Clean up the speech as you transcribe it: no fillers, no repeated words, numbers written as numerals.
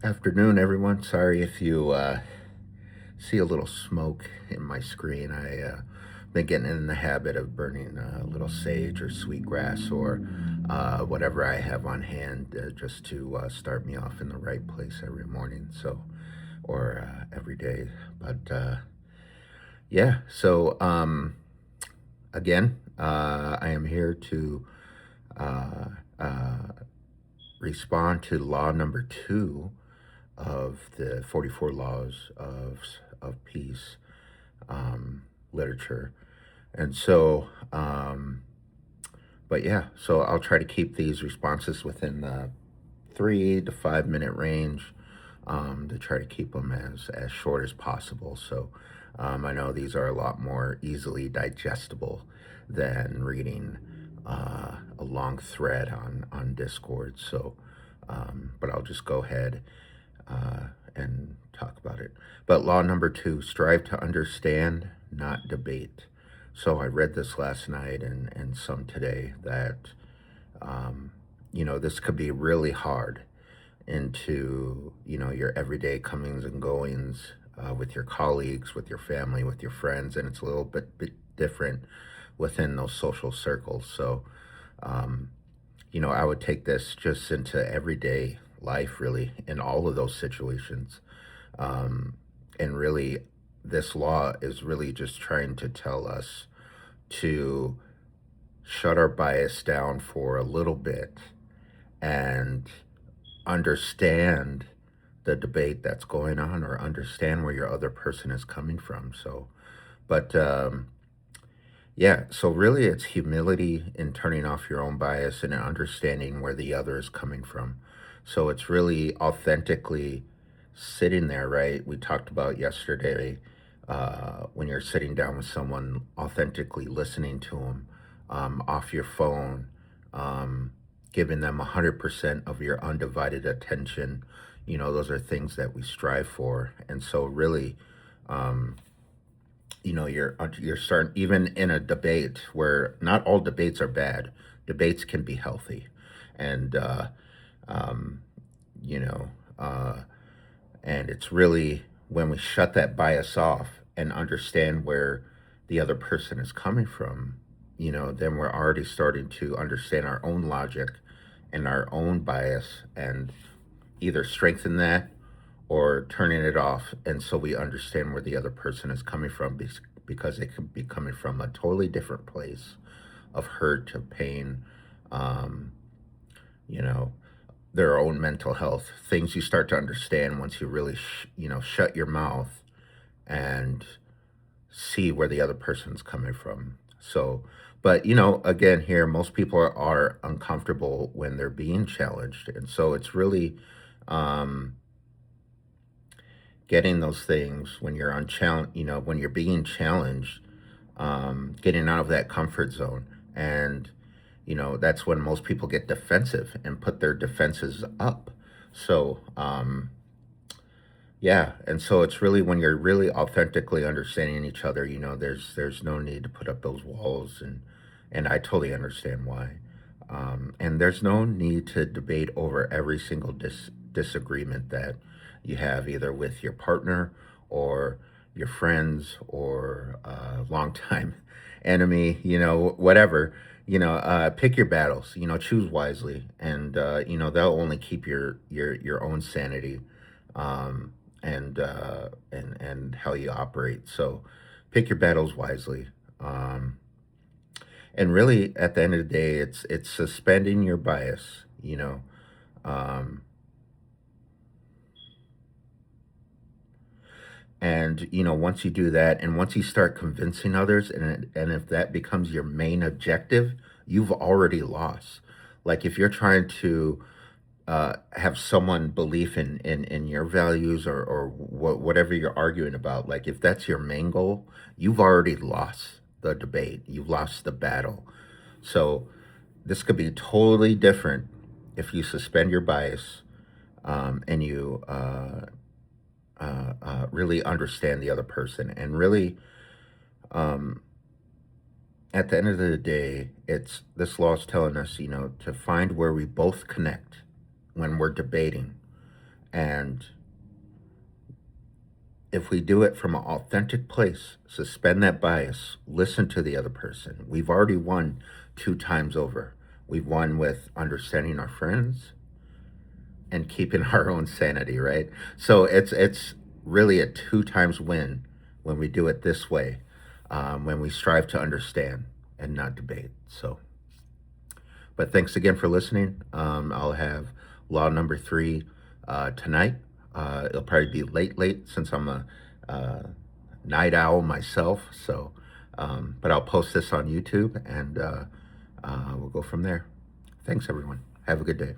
Afternoon, everyone. Sorry if you see a little smoke in my screen. I been getting in the habit of burning a little sage or sweetgrass or whatever I have on hand just to start me off in the right place every morning. So, or every day. But yeah, so again, I am here to uh, uh, respond to law number two of the 44 laws of peace literature. And so, but yeah, so I'll try to keep these responses within the 3 to 5 minute range to try to keep them as short as possible. So I know these are a lot more easily digestible than reading a long thread on Discord. So, but I'll just go ahead and talk about it. But law number two, strive to understand, not debate. So I read this last night and some today that, um, this could be really hard into, your everyday comings and goings with your colleagues, with your family, with your friends. And it's a little bit different within those social circles. So, um, I would take this just into everyday life, really, in all of those situations. Um, and really, this law is really just trying to tell us to shut our bias down for a little bit and understand the debate that's going on or understand where your other person is coming from. So, but yeah, so really it's humility in turning off your own bias and understanding where the other is coming from. So it's really authentically sitting there, right? We talked about yesterday when you're sitting down with someone, authentically listening to them off your phone, um, giving them 100% of your undivided attention. Those are things that we strive for. And so, really, um, you're starting even in a debate where not all debates are bad. Debates can be healthy, and um, you know, uh, and it's really when we shut that bias off and understand where the other person is coming from. Then we're already starting to understand our own logic and our own bias, and either strengthen that or turning it off, and so we understand where the other person is coming from, because it could be coming from a totally different place of hurt, of pain, um, you know their own mental health, things you start to understand once you really shut your mouth and see where the other person's coming from. So, but again, here most people are uncomfortable when they're being challenged, and so it's really um getting those things when you're on challenge, when you're being challenged, getting out of that comfort zone. And, that's when most people get defensive and put their defenses up. So, yeah. And so it's really when you're really authentically understanding each other, there's no need to put up those walls. And I totally understand why. And there's no need to debate over every single disagreement that you have, either with your partner or your friends or longtime enemy, whatever. Pick your battles. Choose wisely, and they'll only keep your own sanity, um, and how you operate. So, pick your battles wisely. Um, and really at the end of the day, it's suspending your bias, um, and once you do that, and once you start convincing others, and if that becomes your main objective, you've already lost. Like if you're trying to have someone belief in your values, or whatever you're arguing about, like if that's your main goal, you've already lost the debate, you've lost the battle. So this could be totally different if you suspend your bias, and you really understand the other person. And really, um, at the end of the day, it's this law is telling us, to find where we both connect when we're debating, And if we do it from an authentic place, suspend that bias, listen to the other person. We've already won 2 times over. We've won with understanding our friends and keeping our own sanity, right? So it's really a 2 times win when we do it this way, when we strive to understand and not debate. So, but thanks again for listening. I'll have law number 3 tonight. It'll probably be late since I'm a night owl myself. So, but I'll post this on YouTube and we'll go from there. Thanks, everyone. Have a good day.